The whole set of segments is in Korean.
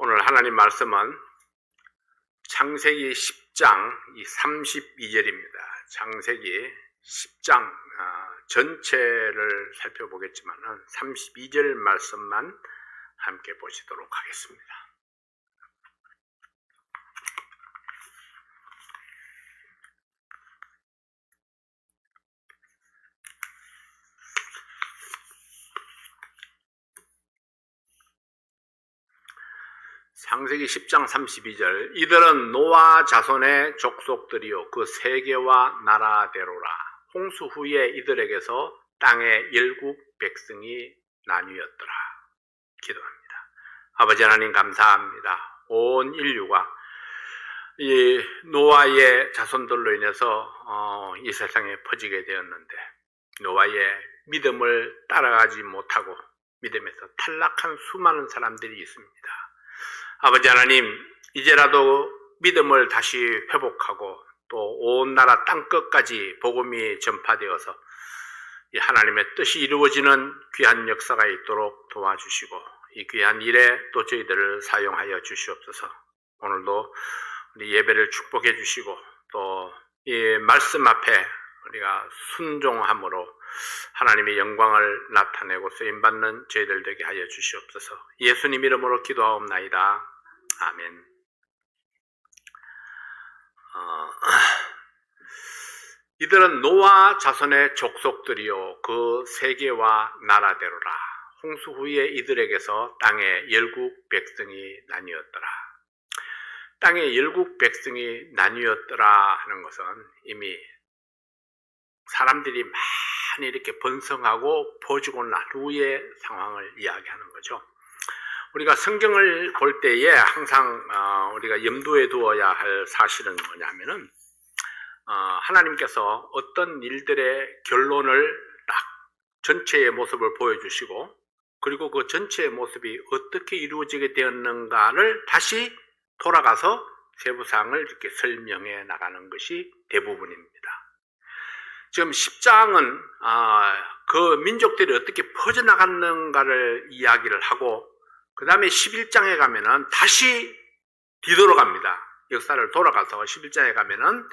오늘 하나님 말씀은 창세기 10장 32절입니다. 창세기 10장 전체를 살펴보겠지만 32절 말씀만 함께 보시도록 하겠습니다. 창세기 10장 32절 이들은 노아 자손의 족속들이요 그 세계와 나라대로라. 홍수 후에 이들에게서 땅의 열국 백성이 나뉘었더라. 기도합니다. 아버지 하나님 감사합니다. 온 인류가 이 노아의 자손들로 인해서 이 세상에 퍼지게 되었는데 노아의 믿음을 따라가지 못하고 믿음에서 탈락한 수많은 사람들이 있습니다. 아버지 하나님, 이제라도 믿음을 다시 회복하고 또 온 나라 땅끝까지 복음이 전파되어서 이 하나님의 뜻이 이루어지는 귀한 역사가 있도록 도와주시고 이 귀한 일에 또 저희들을 사용하여 주시옵소서. 오늘도 우리 예배를 축복해 주시고 또 이 말씀 앞에 우리가 순종함으로 하나님의 영광을 나타내고 쓰임받는 저희들 되게 하여 주시옵소서. 예수님 이름으로 기도하옵나이다. 아멘. 이들은 노아 자손의 족속들이요 그 세계와 나라대로라. 홍수 후에 이들에게서 땅의 열국 백성이 나뉘었더라. 땅의 열국 백성이 나뉘었더라 하는 것은 이미 사람들이 많이 이렇게 번성하고 퍼지고 난 후의 상황을 이야기하는 거죠. 우리가 성경을 볼 때에 항상 우리가 염두에 두어야 할 사실은 뭐냐면은 하나님께서 어떤 일들의 결론을 딱 전체의 모습을 보여주시고 그리고 그 전체의 모습이 어떻게 이루어지게 되었는가를 다시 돌아가서 세부사항을 이렇게 설명해 나가는 것이 대부분입니다. 지금 10장은 그 민족들이 어떻게 퍼져나갔는가를 이야기를 하고 그 다음에 11장에 가면은 다시 뒤돌아갑니다. 역사를 돌아가서 11장에 가면은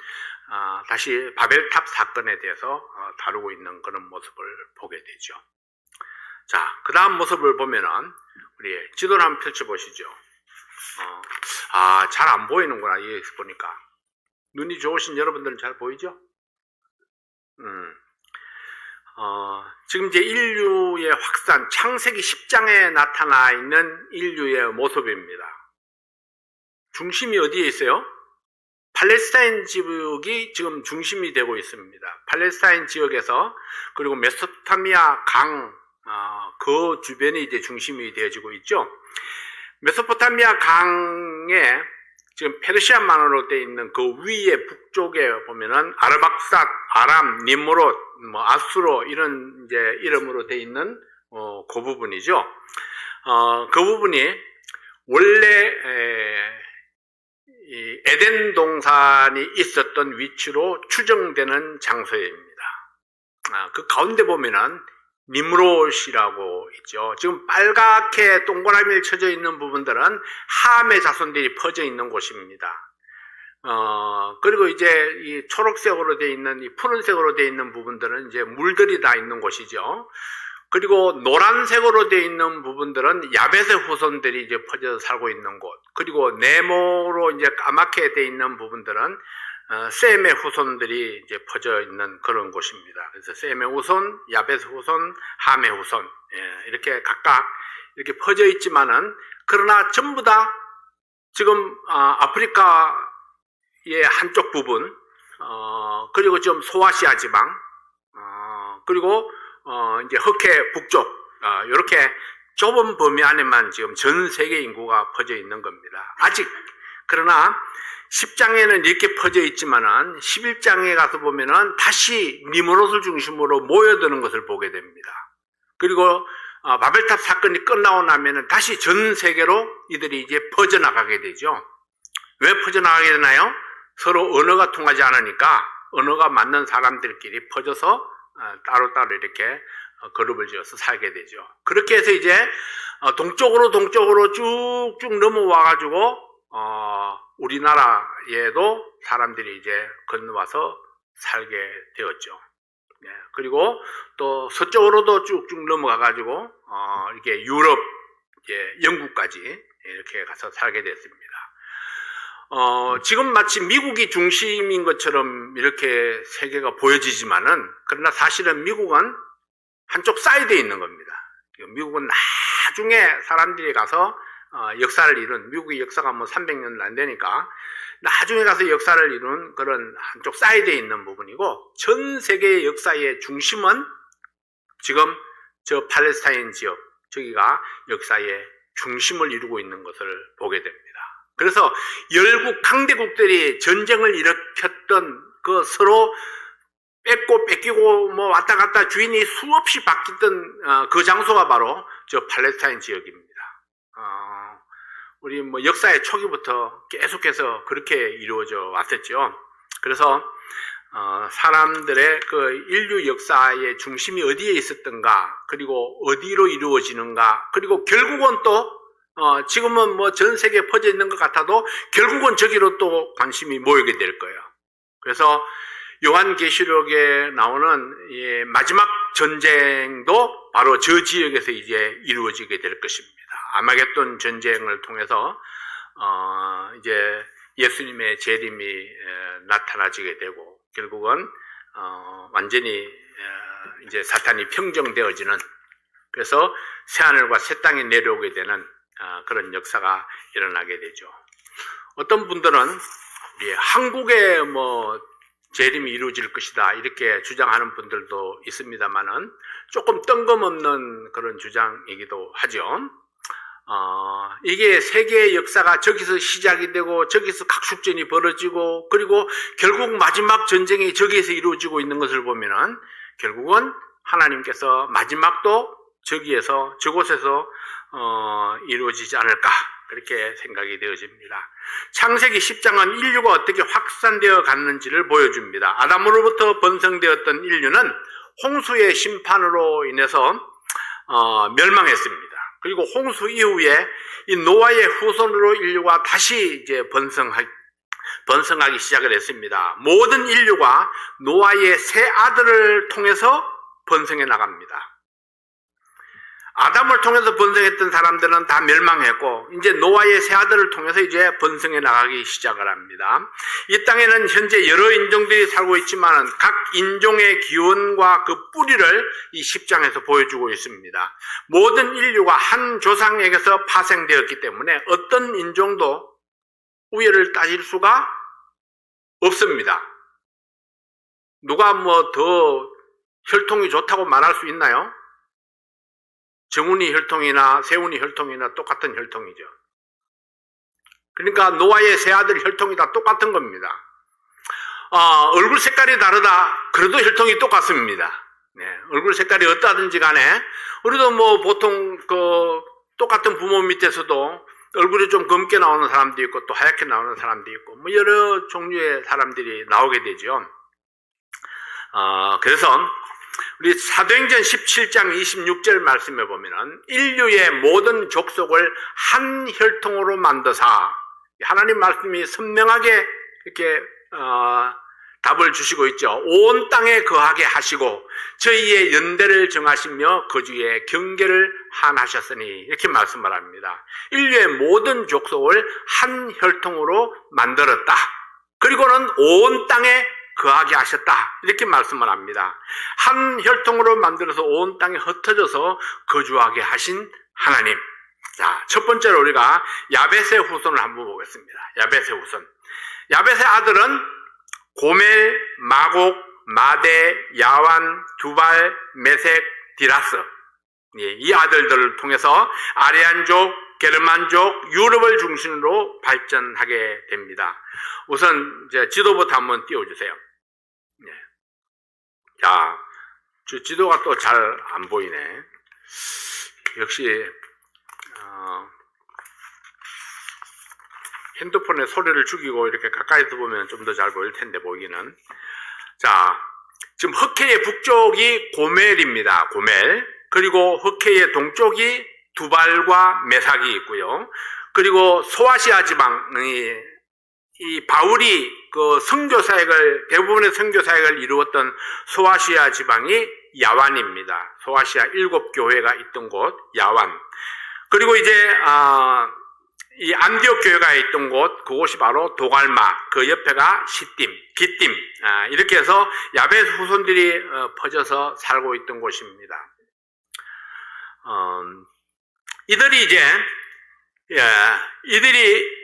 다시 바벨탑 사건에 대해서 다루고 있는 그런 모습을 보게 되죠. 자, 그 다음 모습을 보면은 우리 지도를 한번 펼쳐보시죠. 잘 안 보이는구나. 여기서 보니까 눈이 좋으신 여러분들은 잘 보이죠? 지금 이제 인류의 확산, 창세기 10장에 나타나 있는 인류의 모습입니다. 중심이 어디에 있어요? 팔레스타인 지역이 지금 중심이 되고 있습니다. 팔레스타인 지역에서 그리고 메소포타미아 강, 그 주변이 이제 중심이 되어지고 있죠. 메소포타미아 강에 지금 페르시아만으로 되어 있는 그 위에 북쪽에 보면은 아르박삿, 아람, 니므롯, 아수로 이런 이제 이름으로 되어 있는 그 부분이죠. 그 부분이 원래 이 에덴 동산이 있었던 위치로 추정되는 장소입니다. 그 가운데 보면은 니므롯이라고 있죠. 지금 빨갛게 동그라미를 쳐져 있는 부분들은 함의 자손들이 퍼져 있는 곳입니다. 그리고 이제 이 초록색으로 되어 있는, 이 푸른색으로 되어 있는 부분들은 이제 물들이 다 있는 곳이죠. 그리고 노란색으로 되어 있는 부분들은 야벳의 후손들이 이제 퍼져 살고 있는 곳. 그리고 네모로 이제 까맣게 되어 있는 부분들은 셈의 후손들이 이제 퍼져 있는 그런 곳입니다. 그래서 셈의 후손, 야벳의 후손, 함의 후손, 이렇게 각각 이렇게 퍼져 있지만은, 그러나 전부 다 지금, 아프리카의 한쪽 부분, 그리고 좀 소아시아 지방, 그리고, 이제 흑해 북쪽, 이렇게 좁은 범위 안에만 지금 전 세계 인구가 퍼져 있는 겁니다. 아직, 그러나, 10장에는 이렇게 퍼져 있지만은 11장에 가서 보면은 다시 니므롯을 중심으로 모여드는 것을 보게 됩니다. 그리고 바벨탑 사건이 끝나고 나면은 다시 전 세계로 이들이 이제 퍼져나가게 되죠. 왜 퍼져나가게 되나요? 서로 언어가 통하지 않으니까 언어가 맞는 사람들끼리 퍼져서 따로따로 이렇게 그룹을 지어서 살게 되죠. 그렇게 해서 이제 동쪽으로 쭉쭉 넘어와가지고 우리나라에도 사람들이 이제 건너와서 살게 되었죠. 네, 그리고 또 서쪽으로도 쭉쭉 넘어가가지고 이렇게 유럽, 영국까지 이렇게 가서 살게 됐습니다. 지금 마치 미국이 중심인 것처럼 이렇게 세계가 보여지지만은, 그러나 사실은 미국은 한쪽 사이드에 있는 겁니다. 미국은 나중에 사람들이 가서 역사를 이룬, 미국의 역사가 뭐 300년도 안 되니까 나중에 가서 역사를 이룬 그런 한쪽 사이드에 있는 부분이고, 전 세계의 역사의 중심은 지금 저 팔레스타인 지역, 저기가 역사의 중심을 이루고 있는 것을 보게 됩니다. 그래서 열국 강대국들이 전쟁을 일으켰던 그 서로 뺏고 뺏기고 뭐 왔다 갔다 주인이 수없이 바뀌던 그 장소가 바로 저 팔레스타인 지역입니다. 우리 뭐 역사의 초기부터 계속해서 그렇게 이루어져 왔었죠. 그래서 사람들의 그 인류 역사의 중심이 어디에 있었던가, 그리고 어디로 이루어지는가, 그리고 결국은 또 지금은 뭐 전 세계에 퍼져 있는 것 같아도 결국은 저기로 또 관심이 모이게 될 거예요. 그래서 요한계시록에 나오는 마지막 전쟁도 바로 저 지역에서 이제 이루어지게 될 것입니다. 아마겟돈 전쟁을 통해서 이제 예수님의 재림이 나타나지게 되고, 결국은 완전히 이제 사탄이 평정되어지는, 그래서 새하늘과 새 땅이 내려오게 되는 그런 역사가 일어나게 되죠. 어떤 분들은 한국에 뭐 재림이 이루어질 것이다 이렇게 주장하는 분들도 있습니다만은 조금 뜬금없는 그런 주장이기도 하죠. 이게 세계의 역사가 저기서 시작이 되고 저기서 각축전이 벌어지고, 그리고 결국 마지막 전쟁이 저기에서 이루어지고 있는 것을 보면은 결국은 하나님께서 마지막도 저기에서, 저곳에서 이루어지지 않을까, 그렇게 생각이 되어집니다. 창세기 10장은 인류가 어떻게 확산되어 갔는지를 보여줍니다. 아담으로부터 번성되었던 인류는 홍수의 심판으로 인해서 멸망했습니다. 그리고 홍수 이후에 이 노아의 후손으로 인류가 다시 이제 번성하기 시작을 했습니다. 모든 인류가 노아의 세 아들을 통해서 번성해 나갑니다. 아담을 통해서 번성했던 사람들은 다 멸망했고, 이제 노아의 세 아들을 통해서 이제 번성해 나가기 시작을 합니다. 이 땅에는 현재 여러 인종들이 살고 있지만 각 인종의 기원과 그 뿌리를 이 10장에서 보여주고 있습니다. 모든 인류가 한 조상에게서 파생되었기 때문에 어떤 인종도 우열을 따질 수가 없습니다. 누가 뭐 더 혈통이 좋다고 말할 수 있나요? 정훈이 혈통이나 세훈이 혈통이나 똑같은 혈통이죠. 그러니까 노아의 세 아들 혈통이 다 똑같은 겁니다. 얼굴 색깔이 다르다, 그래도 혈통이 똑같습니다. 네, 얼굴 색깔이 어떠하든지 간에 우리도 뭐 보통 그 똑같은 부모 밑에서도 얼굴이 좀 검게 나오는 사람도 있고 또 하얗게 나오는 사람도 있고 뭐 여러 종류의 사람들이 나오게 되죠. 그래서 우리 사도행전 17장 26절 말씀에 보면은 인류의 모든 족속을 한 혈통으로 만드사, 하나님 말씀이 선명하게 이렇게 답을 주시고 있죠. 온 땅에 거하게 하시고 저희의 연대를 정하시며 거주의 경계를 한하셨으니, 이렇게 말씀을 합니다. 인류의 모든 족속을 한 혈통으로 만들었다. 그리고는 온 땅에 거하게 하셨다, 이렇게 말씀을 합니다. 한 혈통으로 만들어서 온 땅에 흩어져서 거주하게 하신 하나님. 자, 첫 번째로 우리가 야벳의 후손을 한번 보겠습니다. 야벳의 후손. 야벳의 아들은 고멜, 마곡, 마대, 야완, 두발, 메색, 디라스. 이 아들들을 통해서 아리안족, 게르만족, 유럽을 중심으로 발전하게 됩니다. 우선 이제 지도부터 한번 띄워주세요. 자, 저 지도가 또 잘 안 보이네. 역시 핸드폰에 소리를 죽이고 이렇게 가까이서 보면 좀 더 잘 보일 텐데, 보이기는. 자, 지금 흑해의 북쪽이 고멜입니다. 고멜. 그리고 흑해의 동쪽이 두발과 메삭이 있고요. 그리고 소아시아 지방이 이 바울이 그 선교 사역을 대부분의 선교 사역을 이루었던 소아시아 지방이 야완입니다. 소아시아 7교회가 있던 곳 야완. 그리고 이제 이 안디옥 교회가 있던 곳 그곳이 바로 도갈마, 그 옆에가 시딤, 기띔 이렇게 해서 야베스 후손들이 퍼져서 살고 있던 곳입니다. 이들이 이제 이들이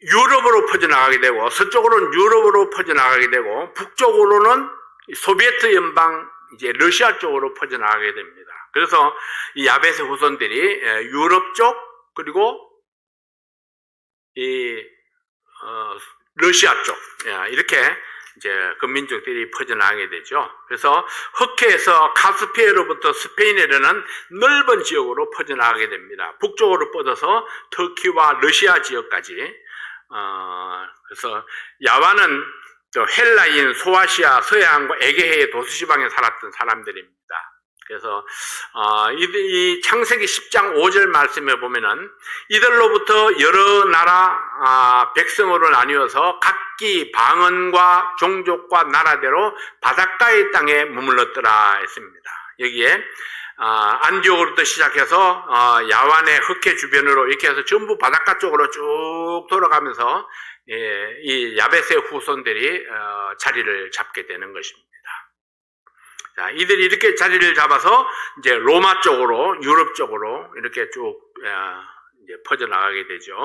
유럽으로 퍼져나가게 되고 서쪽으로는 유럽으로 퍼져나가게 되고 북쪽으로는 소비에트 연방 이제 러시아 쪽으로 퍼져나가게 됩니다. 그래서 이 야베스 후손들이 유럽 쪽 그리고 이 러시아 쪽 이렇게 이제 그 민족들이 퍼져나가게 되죠. 그래서 흑해에서 카스피해로부터 스페인에 이르는 넓은 지역으로 퍼져나가게 됩니다. 북쪽으로 뻗어서 터키와 러시아 지역까지. 그래서 야완은 헬라인, 소아시아, 서해안과 에게해의 도시지방에 살았던 사람들입니다. 그래서 이 창세기 10장 5절 말씀에 보면은 이들로부터 여러 나라 백성으로 나뉘어서 각기 방언과 종족과 나라대로 바닷가의 땅에 머물렀더라 했습니다. 여기에 안디옥으로부터 시작해서 야완의 흑해 주변으로 이렇게 해서 전부 바닷가 쪽으로 쭉 돌아가면서 이 야베스의 후손들이 자리를 잡게 되는 것입니다. 자, 이들이 이렇게 자리를 잡아서 이제 로마 쪽으로, 유럽 쪽으로 이렇게 쭉 이제 퍼져나가게 되죠.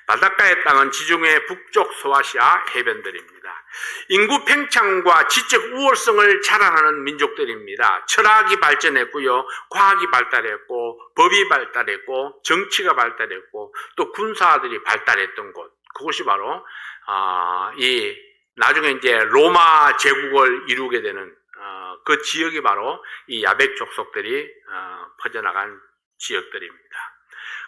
바닷가의 땅은 지중해 북쪽 소아시아 해변들입니다. 인구 팽창과 지적 우월성을 자랑하는 민족들입니다. 철학이 발전했고요, 과학이 발달했고, 법이 발달했고, 정치가 발달했고, 또 군사들이 발달했던 곳. 그것이 바로 이 나중에 이제 로마 제국을 이루게 되는 그 지역이 바로 이 야벳 족속들이 퍼져나간 지역들입니다.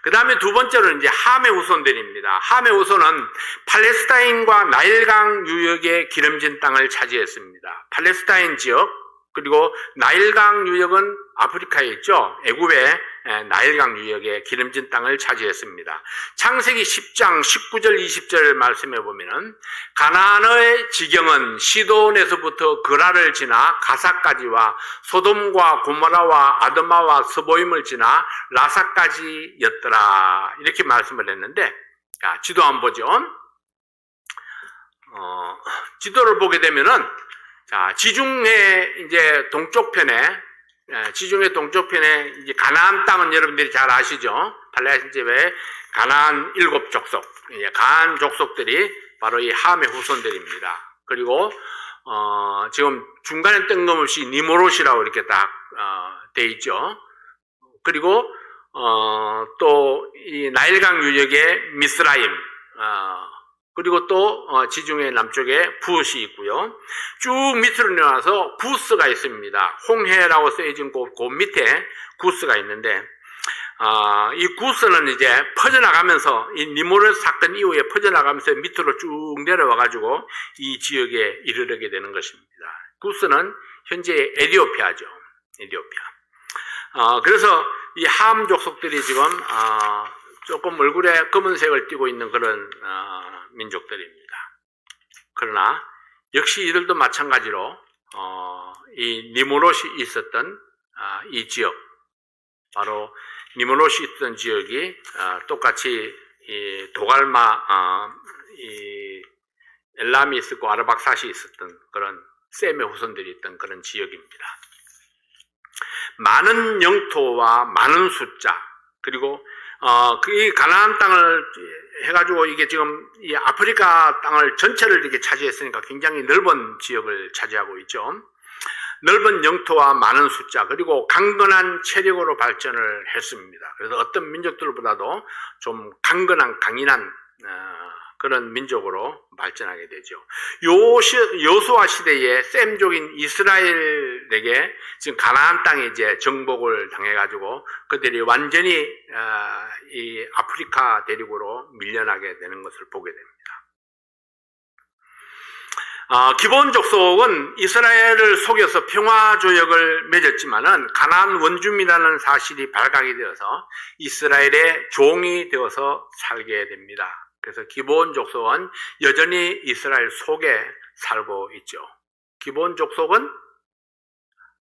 그 다음에 두 번째로는 이제 함의 후손들입니다. 함의 후손은 팔레스타인과 나일강 유역의 기름진 땅을 차지했습니다. 팔레스타인 지역 그리고 나일강 유역은 아프리카에 있죠. 애굽의 나일강 유역의 기름진 땅을 차지했습니다. 창세기 10장 19절 20절 말씀해 보면은 가나안의 지경은 시돈에서부터 그라를 지나 가사까지와 소돔과 고모라와 아드마와 스보임을 지나 라사까지였더라 이렇게 말씀을 했는데, 자, 지도 한번 보죠. 지도를 보게 되면은 자, 지중해 이제 동쪽편에 이제 가나안 땅은 여러분들이 잘 아시죠? 팔레스타인의 가나안 7족속, 가나안 족속들이 바로 이 함의 후손들입니다. 그리고 지금 중간에 뜬금없이 니모롯이라고 이렇게 딱 돼 있죠. 그리고 또 이 나일강 유역의 미스라임, 그리고 또 지중해 남쪽에 붓이 있고요. 쭉 밑으로 내려와서 구스가 있습니다. 홍해라고 쓰여진 그 밑에 구스가 있는데 이 구스는 이제 퍼져나가면서 이 니모르 사건 이후에 퍼져나가면서 밑으로 쭉 내려와가지고 이 지역에 이르게 되는 것입니다. 구스는 현재 에티오피아죠. 에티오피아. 그래서 이 함 족속들이 지금 조금 얼굴에 검은색을 띠고 있는 그런 민족들입니다. 그러나 역시 이들도 마찬가지로 이 니모롯이 있었던 이 지역, 바로 니모롯이 있던 지역이 똑같이 이 도갈마, 이 엘람이 있었고 아르박삿이 있었던 그런 셈의 후손들이 있던 그런 지역입니다. 많은 영토와 많은 숫자, 그리고 이 가나안 땅을 해가지고 이게 지금 이 아프리카 땅을 전체를 이렇게 차지했으니까 굉장히 넓은 지역을 차지하고 있죠. 넓은 영토와 많은 숫자, 그리고 강건한 체력으로 발전을 했습니다. 그래서 어떤 민족들보다도 좀 강인한 그런 민족으로 발전하게 되죠. 여호수아 시대에 셈족인 이스라엘에게 지금 가나안 땅에 이제 정복을 당해가지고 그들이 완전히 이 아프리카 대륙으로 밀려나게 되는 것을 보게 됩니다. 기본 족속은 이스라엘을 속여서 평화조약을 맺었지만은 가나안 원주민이라는 사실이 발각이 되어서 이스라엘의 종이 되어서 살게 됩니다. 그래서 기본 족속은 여전히 이스라엘 속에 살고 있죠. 기본 족속은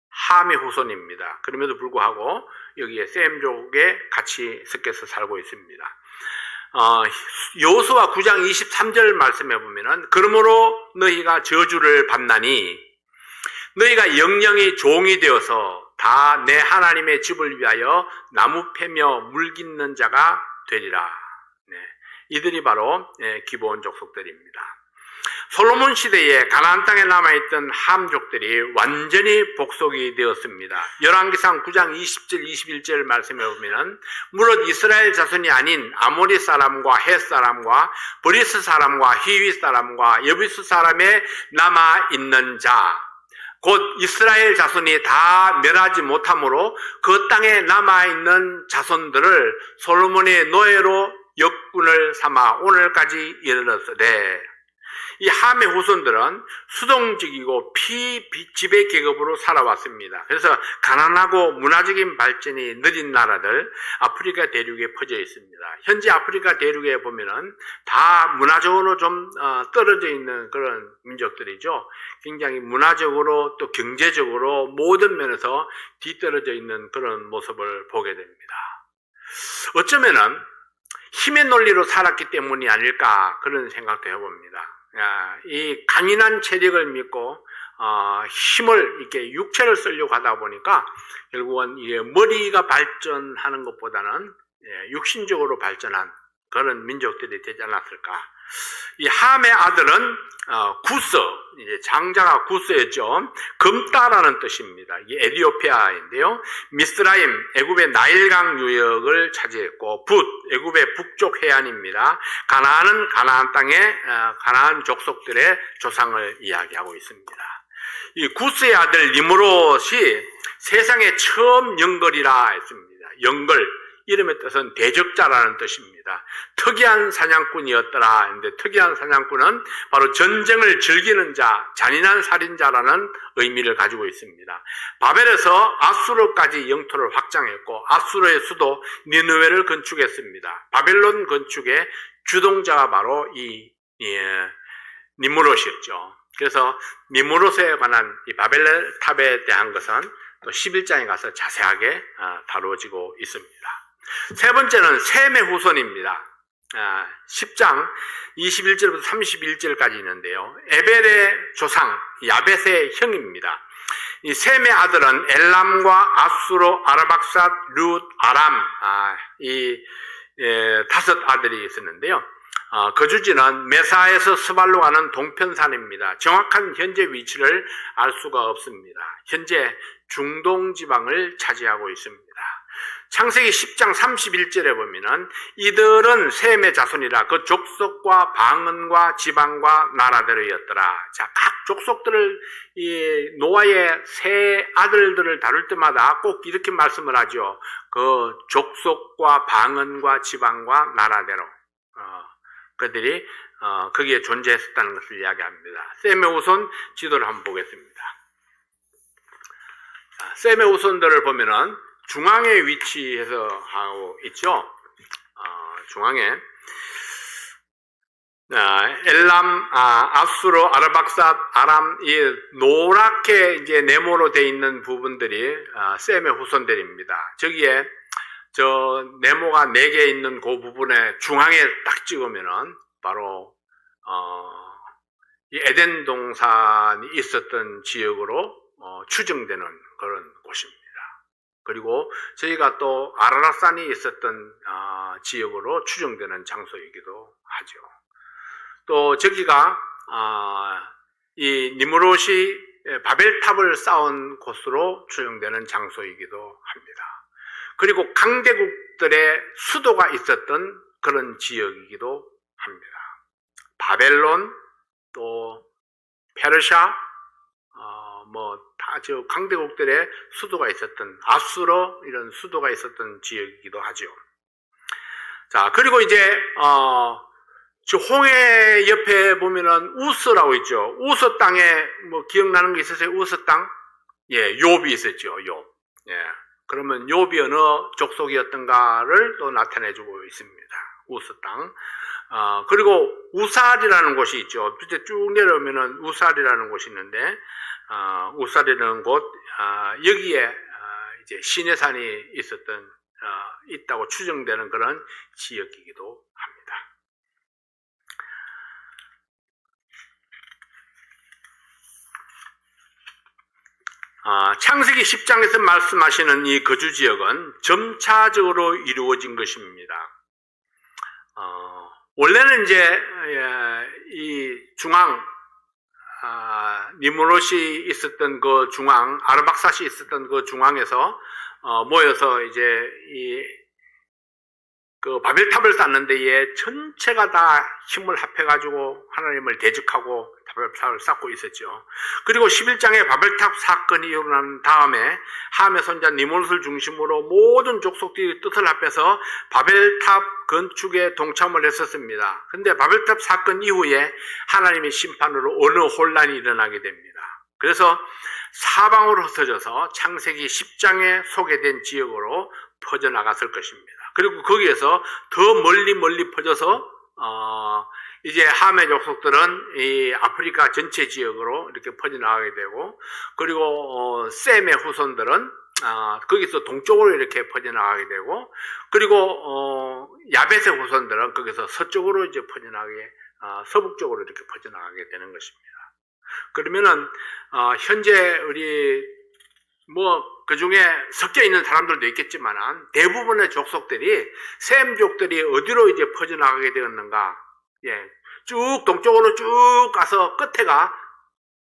함의 후손입니다. 그럼에도 불구하고 여기에 셈족에 같이 섞여서 살고 있습니다. 여호수아 9장 23절 말씀해 보면은 그러므로 너희가 저주를 받나니 너희가 영영이 종이 되어서 다 내 하나님의 집을 위하여 나무 패며 물 깃는 자가 되리라. 네, 이들이 바로 기본 족속들입니다. 솔로몬 시대에 가나안 땅에 남아있던 함족들이 완전히 복속이 되었습니다. 열왕기상 9장 20절 21절 말씀해 보면 무릇 이스라엘 자손이 아닌 아모리 사람과 헷 사람과 브리스 사람과 히위 사람과 여비스 사람에 남아있는 자 곧 이스라엘 자손이 다 멸하지 못하므로 그 땅에 남아있는 자손들을 솔로몬의 노예로 역군을 삼아 오늘까지 이르렀으되 이 함의 후손들은 수동적이고 피지배 계급으로 살아왔습니다. 그래서 가난하고 문화적인 발전이 느린 나라들 아프리카 대륙에 퍼져 있습니다. 현재 아프리카 대륙에 보면은 다 문화적으로 좀 떨어져 있는 그런 민족들이죠. 굉장히 문화적으로 또 경제적으로 모든 면에서 뒤떨어져 있는 그런 모습을 보게 됩니다. 어쩌면은 힘의 논리로 살았기 때문이 아닐까 그런 생각도 해봅니다. 이 강인한 체력을 믿고 힘을 이렇게 육체를 쓰려고 하다 보니까 결국은 이게 머리가 발전하는 것보다는 육신적으로 발전한 그런 민족들이 되지 않았을까. 이 함의 아들은 구스, 이제 장자가 구스였죠. 검다라는 뜻입니다. 이게 에디오피아인데요. 미스라임, 애굽의 나일강 유역을 차지했고, 붓, 애굽의 북쪽 해안입니다. 가나안은 가나안 땅의 가나안 족속들의 조상을 이야기하고 있습니다. 이 구스의 아들 니므롯이 세상에 처음 영걸이라 했습니다. 영걸. 이름의 뜻은 대적자라는 뜻입니다. 특이한 사냥꾼이었더라 했는데 특이한 사냥꾼은 바로 전쟁을 즐기는 자, 잔인한 살인자라는 의미를 가지고 있습니다. 바벨에서 아수르까지 영토를 확장했고 아수르의 수도 니느웨를 건축했습니다. 바벨론 건축의 주동자가 바로 이 니므롯이었죠. 그래서 니므롯에 관한 이 바벨탑에 대한 것은 또 11장에 가서 자세하게 다루어지고 있습니다. 세 번째는 셈의 후손입니다. 10장 21절부터 31절까지 있는데요. 에벨의 조상 야벳의 형입니다. 이 셈의 아들은 엘람과 아수르, 아르박삿, 룻, 아람 이 다섯 아들이 있었는데요. 거주지는 메사에서 스발로 가는 동편산입니다. 정확한 현재 위치를 알 수가 없습니다. 현재 중동 지방을 차지하고 있습니다. 창세기 10장 31절에 보면은 이들은 셈의 자손이라 그 족속과 방언과 지방과 나라들이었더라. 자, 각 족속들을 이 노아의 세 아들들을 다룰 때마다 꼭 이렇게 말씀을 하죠. 그 족속과 방언과 지방과 나라대로 그들이 거기에 존재했었다는 것을 이야기합니다. 셈의 후손 지도를 한번 보겠습니다. 셈의 후손들을 보면은 중앙에 위치해서 하고 있죠. 중앙에 엘람, 아수르, 아르박삿, 아람 이 노랗게 이제 네모로 되어 있는 부분들이 셈의 후손들입니다. 저기에 저 네모가 4개 있는 그 부분에 중앙에 딱 찍으면은 바로 이 에덴 동산이 있었던 지역으로 추정되는 그런 곳입니다. 그리고 저희가 또 아라랏산이 있었던 지역으로 추정되는 장소이기도 하죠. 또 저기가 이 니므롯이 바벨탑을 쌓은 곳으로 추정되는 장소이기도 합니다. 그리고 강대국들의 수도가 있었던 그런 지역이기도 합니다. 바벨론, 또 페르시아, 다 저 강대국들의 수도가 있었던 아수르 이런 수도가 있었던 지역이기도 하죠. 자, 그리고 이제 저 홍해 옆에 보면은 우스라고 있죠. 우스 땅에 뭐 기억나는 게 있으세요? 우스 땅? 예, 욥이 있었죠. 욥. 예. 그러면 욥이 어느 족속이었던가를 또 나타내주고 있습니다. 우스 땅. 그리고 우살이라는 곳이 있죠. 밑에 쭉 내려오면은 우살이라는 곳이 있는데, 우살이라는 곳, 여기에, 이제 시내산이 있다고 추정되는 그런 지역이기도 합니다. 창세기 10장에서 말씀하시는 이 거주 지역은 점차적으로 이루어진 것입니다. 원래는 이제 이 중앙 니므롯이 있었던 그 중앙, 아르박삿이 있었던 그 중앙에서 모여서 이제 그 바벨탑을 쌓는 데에 전체가 다 힘을 합해가지고 하나님을 대적하고 바벨탑을 쌓고 있었죠. 그리고 11장에 바벨탑 사건이 일어난 다음에 함의 손자 니므롯을 중심으로 모든 족속들이 뜻을 합해서 바벨탑 건축에 동참을 했었습니다. 그런데 바벨탑 사건 이후에 하나님의 심판으로 어느 혼란이 일어나게 됩니다. 그래서 사방으로 흩어져서 창세기 10장에 소개된 지역으로 퍼져나갔을 것입니다. 그리고 거기에서 더 멀리 퍼져서 이제 함의 족속들은 이 아프리카 전체 지역으로 이렇게 퍼져나가게 되고, 그리고 셈의 후손들은 거기서 동쪽으로 이렇게 퍼져나가게 되고, 그리고 야벳의 후손들은 거기서 서쪽으로 이제 퍼져나가게, 서북쪽으로 이렇게 퍼져나가게 되는 것입니다. 그러면은 현재 우리 그 중에 섞여 있는 사람들도 있겠지만 대부분의 족속들이 셈족들이 어디로 이제 퍼져나가게 되었는가? 예, 쭉 동쪽으로 쭉 가서 끝에가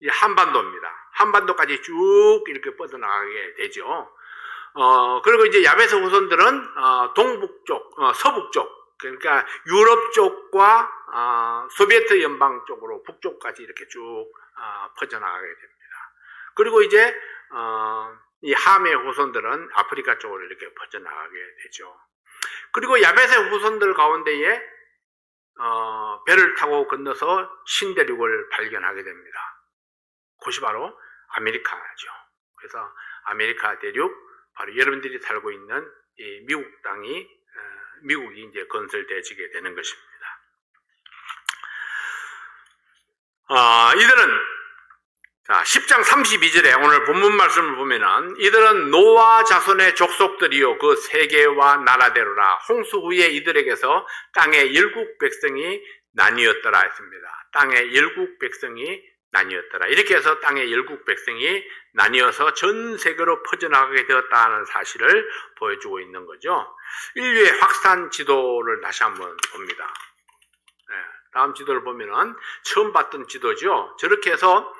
한반도입니다. 한반도까지 쭉 이렇게 뻗어나가게 되죠. 그리고 이제 야벳의 후손들은 동북쪽, 서북쪽, 그러니까 유럽 쪽과 소비에트 연방 쪽으로 북쪽까지 이렇게 쭉 퍼져나가게 됩니다. 그리고 이제 이 함의 후손들은 아프리카 쪽으로 이렇게 퍼져나가게 되죠. 그리고 야벳의 후손들 가운데에 배를 타고 건너서 신대륙을 발견하게 됩니다. 그것이 바로 아메리카죠. 그래서 아메리카 대륙, 바로 여러분들이 살고 있는 이 미국 땅이, 미국이 이제 건설되어지게 되는 것입니다. 이들은 10장 32절에 오늘 본문 말씀을 보면은 이들은 노아 자손의 족속들이요 그 세계와 나라대로라. 홍수 후에 이들에게서 땅의 열국 백성이 나뉘었더라 했습니다. 땅의 열국 백성이 나뉘었더라. 이렇게 해서 땅의 열국 백성이 나뉘어서 전 세계로 퍼져나가게 되었다는 사실을 보여주고 있는 거죠. 인류의 확산 지도를 다시 한번 봅니다. 다음 지도를 보면은 처음 봤던 지도죠. 저렇게 해서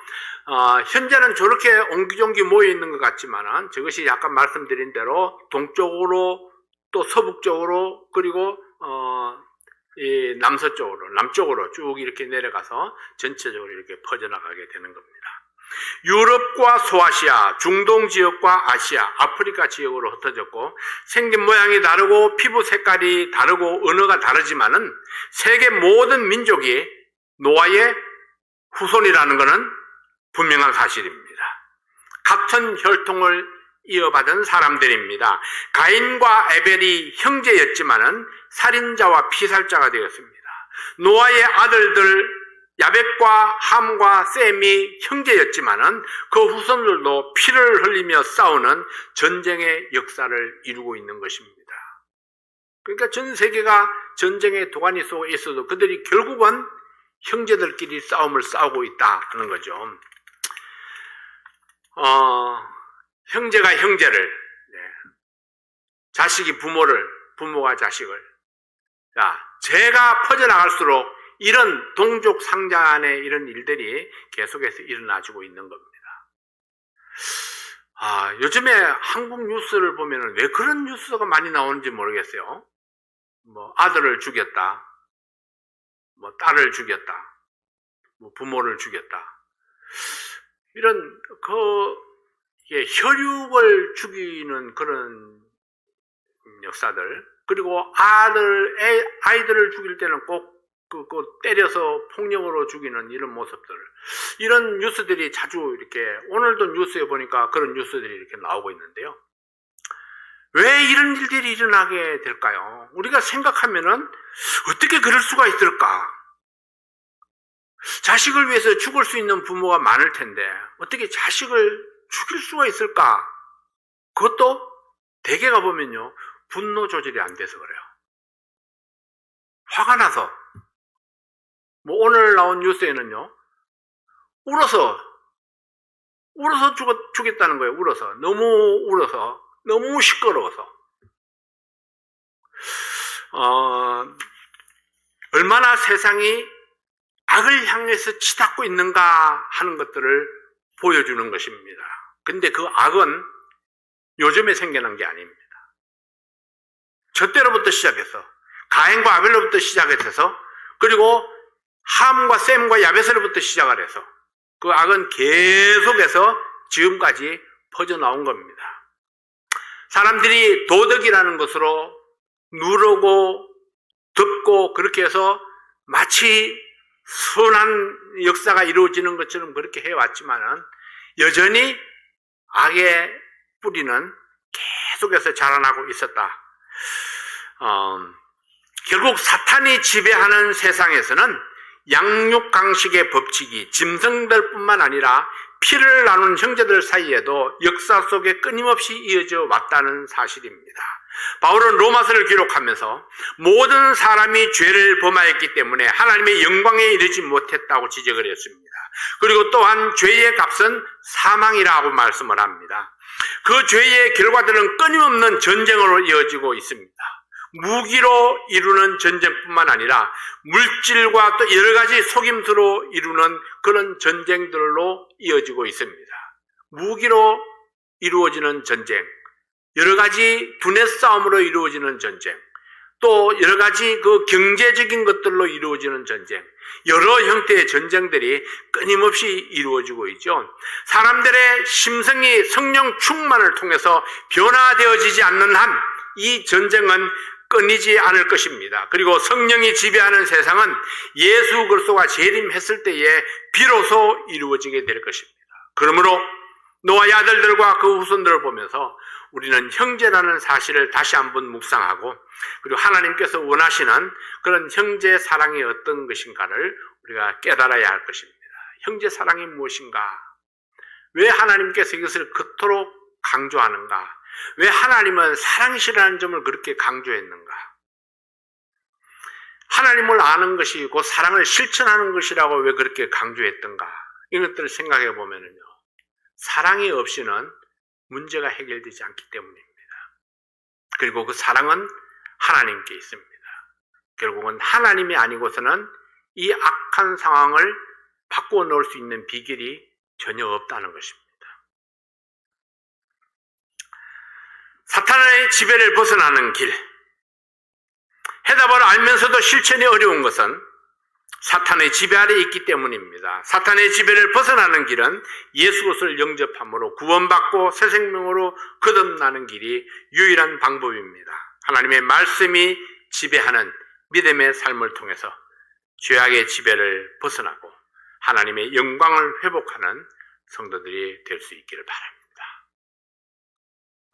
현재는 저렇게 옹기종기 모여 있는 것 같지만은 저것이 약간 말씀드린 대로 동쪽으로 또 서북쪽으로 그리고 이 남쪽으로 쭉 이렇게 내려가서 전체적으로 이렇게 퍼져나가게 되는 겁니다. 유럽과 소아시아, 중동 지역과 아시아, 아프리카 지역으로 흩어졌고 생긴 모양이 다르고 피부 색깔이 다르고 언어가 다르지만은 세계 모든 민족이 노아의 후손이라는 것은 분명한 사실입니다. 같은 혈통을 이어받은 사람들입니다. 가인과 에벨이 형제였지만은 살인자와 피살자가 되었습니다. 노아의 아들들 야벳과 함과 셈이 형제였지만은 그 후손들도 피를 흘리며 싸우는 전쟁의 역사를 이루고 있는 것입니다. 그러니까 전 세계가 전쟁의 도가니 속에 있어도 그들이 결국은 형제들끼리 싸움을 싸우고 있다 하는 거죠. 형제가 형제를, 자식이 부모를, 부모가 자식을. 죄가 퍼져나갈수록 이런 동족 상잔의 이런 일들이 계속해서 일어나지고 있는 겁니다. 요즘에 한국 뉴스를 보면 왜 그런 뉴스가 많이 나오는지 모르겠어요. 아들을 죽였다, 딸을 죽였다, 부모를 죽였다. 이런, 혈육을 죽이는 그런 역사들, 그리고 아이들을 죽일 때는 꼭 때려서 폭력으로 죽이는 이런 모습들, 이런 뉴스들이 자주 이렇게, 오늘도 뉴스에 보니까 그런 뉴스들이 이렇게 나오고 있는데요. 왜 이런 일들이 일어나게 될까요? 우리가 생각하면은 어떻게 그럴 수가 있을까? 자식을 위해서 죽을 수 있는 부모가 많을 텐데 어떻게 자식을 죽일 수가 있을까? 그것도 대개 가보면요, 분노 조절이 안 돼서 그래요. 화가 나서. 오늘 나온 뉴스에는요, 울어서 죽겠다는 거예요. 울어서 너무 시끄러워서. 얼마나 세상이 악을 향해서 치닫고 있는가 하는 것들을 보여주는 것입니다. 근데 그 악은 요즘에 생겨난 게 아닙니다. 저 때로부터 시작해서, 가인과 아벨로부터 시작해서, 그리고 함과 셈과 야벳으로부터 시작을 해서 그 악은 계속해서 지금까지 퍼져나온 겁니다. 사람들이 도덕이라는 것으로 누르고 듣고 그렇게 해서 마치 선한 역사가 이루어지는 것처럼 그렇게 해왔지만은 여전히 악의 뿌리는 계속해서 자라나고 있었다. 결국 사탄이 지배하는 세상에서는 양육강식의 법칙이 짐승들뿐만 아니라 피를 나눈 형제들 사이에도 역사 속에 끊임없이 이어져 왔다는 사실입니다. 바울은 로마서를 기록하면서 모든 사람이 죄를 범하였기 때문에 하나님의 영광에 이르지 못했다고 지적을 했습니다. 그리고 또한 죄의 값은 사망이라고 말씀을 합니다. 그 죄의 결과들은 끊임없는 전쟁으로 이어지고 있습니다. 무기로 이루는 전쟁뿐만 아니라 물질과 또 여러 가지 속임수로 이루는 그런 전쟁들로 이어지고 있습니다. 무기로 이루어지는 전쟁, 여러 가지 두뇌 싸움으로 이루어지는 전쟁, 또 여러 가지 그 경제적인 것들로 이루어지는 전쟁, 여러 형태의 전쟁들이 끊임없이 이루어지고 있죠. 사람들의 심성이 성령 충만을 통해서 변화되어지지 않는 한 이 전쟁은 끊이지 않을 것입니다. 그리고 성령이 지배하는 세상은 예수 그리스도가 재림했을 때에 비로소 이루어지게 될 것입니다. 그러므로 노아의 아들들과 그 후손들을 보면서 우리는 형제라는 사실을 다시 한번 묵상하고, 그리고 하나님께서 원하시는 그런 형제 사랑이 어떤 것인가를 우리가 깨달아야 할 것입니다. 형제 사랑이 무엇인가? 왜 하나님께서 이것을 그토록 강조하는가? 왜 하나님은 사랑이시라는 점을 그렇게 강조했는가? 하나님을 아는 것이 곧 사랑을 실천하는 것이라고 왜 그렇게 강조했던가? 이것들을 생각해 보면요, 사랑이 없이는 문제가 해결되지 않기 때문입니다. 그리고 그 사랑은 하나님께 있습니다. 결국은 하나님이 아니고서는 이 악한 상황을 바꾸어 놓을 수 있는 비결이 전혀 없다는 것입니다. 사탄의 지배를 벗어나는 길, 해답을 알면서도 실천이 어려운 것은 사탄의 지배 아래 있기 때문입니다. 사탄의 지배를 벗어나는 길은 예수 그리스도를 영접함으로 구원받고 새 생명으로 거듭나는 길이 유일한 방법입니다. 하나님의 말씀이 지배하는 믿음의 삶을 통해서 죄악의 지배를 벗어나고 하나님의 영광을 회복하는 성도들이 될 수 있기를 바랍니다.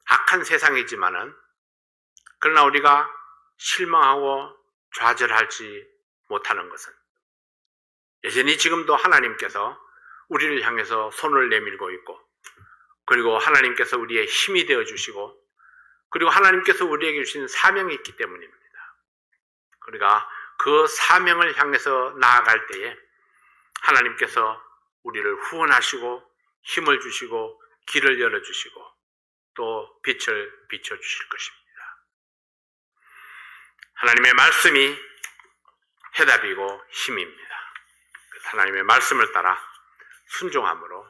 악한 세상이지만은 그러나 우리가 실망하고 좌절하지 못하는 것은 여전히 지금도 하나님께서 우리를 향해서 손을 내밀고 있고, 그리고 하나님께서 우리의 힘이 되어 주시고, 그리고 하나님께서 우리에게 주신 사명이 있기 때문입니다. 우리가 그 사명을 향해서 나아갈 때에 하나님께서 우리를 후원하시고 힘을 주시고 길을 열어주시고 또 빛을 비춰주실 것입니다. 하나님의 말씀이 해답이고 힘입니다. 하나님의 말씀을 따라 순종함으로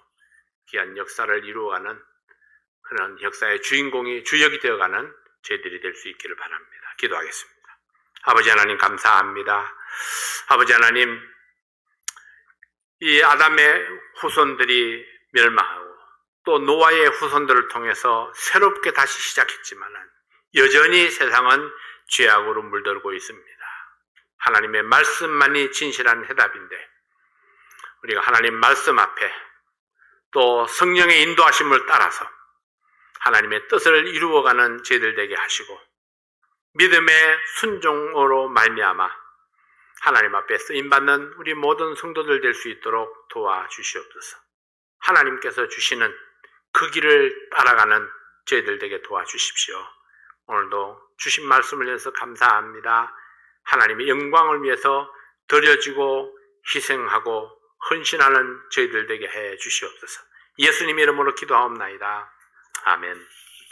귀한 역사를 이루어가는 그런 역사의 주인공이 주역이 되어가는 저희들이 될 수 있기를 바랍니다. 기도하겠습니다. 아버지 하나님 감사합니다. 아버지 하나님, 이 아담의 후손들이 멸망하고 또 노아의 후손들을 통해서 새롭게 다시 시작했지만 여전히 세상은 죄악으로 물들고 있습니다. 하나님의 말씀만이 진실한 해답인데 우리가 하나님 말씀 앞에 또 성령의 인도하심을 따라서 하나님의 뜻을 이루어가는 저희들 되게 하시고 믿음의 순종으로 말미암아 하나님 앞에 쓰임받는 우리 모든 성도들 될 수 있도록 도와주시옵소서. 하나님께서 주시는 그 길을 따라가는 저희들 되게 도와주십시오. 오늘도 주신 말씀을 위해서 감사합니다. 하나님의 영광을 위해서 드려지고 희생하고 헌신하는 저희들 되게 해 주시옵소서. 예수님 이름으로 기도하옵나이다. 아멘.